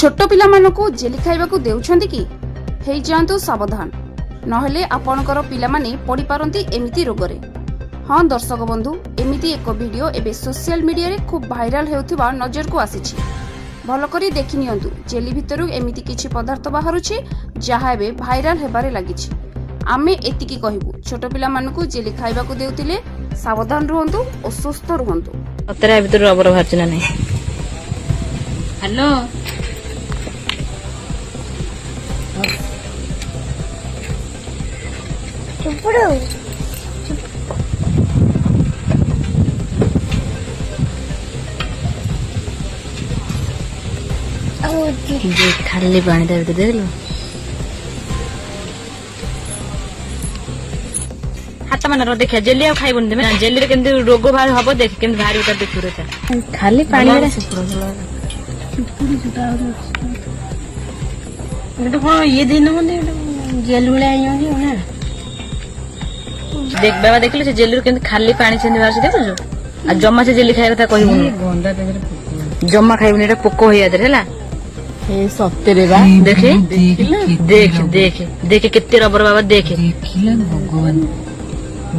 छोट पिला मानकु जेली खाइबाकु देउछंती कि हेई जांतु सावधान नहले आपणकर पिला माने पड़ी पारंती एमिति रोगरे। हाँ दर्शक बंधु, एमिति एक वीडियो एबे सोशल मीडिया रे खूब भाइराल हेउथिबा नजर को आसीछि। भल करी देखि नियंतु, जेली भितरु एमिति किछि पदार्थ बाहरुछि जाहा एबे भाइराल हेबारे लागिछि। आमे एतिकी कहिबु, छोट पिला मानकु जेली खाइबाकु देउतिले सावधान रुहंतु और सुस्थ रुहंतु। अतरा भितर रबर बाहरछि ना नहीं। हेलो खाली पानी देख लो हाथ मान देखा जेली आ खाइबन देबे ना। जेली रे केंदे रोग बाहर हबो देख केंदे बाहर उता देखुरे था खाली पानी रे तो कोन ये दिन होने जेल वाला आइयो ना देख बाबा देखले से जेली रे केंदे खाली पानी छेंदे बाहर से देखो आ जम्मा से जेली खाइबा था कहिबो गंदा पेजरे जम्मा खाइबनी रे पोको होया दे हैला ए सत्तेरे बा देखे देख देख देख केते रबर बाबा देख देखिला भगवान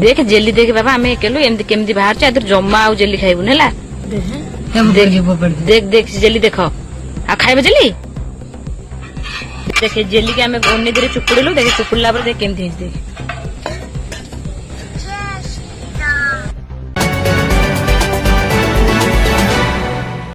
देख जेली देख बाबा हमें केलो एमदी केमदी बाहर छ इधर जम्मा आ जेली खाइबो हैला देख देख जेली देखो आ खाइबो जेली देख जेली के हमें ओने दरे चुपुड़ेलो देख चुपुड़ला पर देख केमदी देख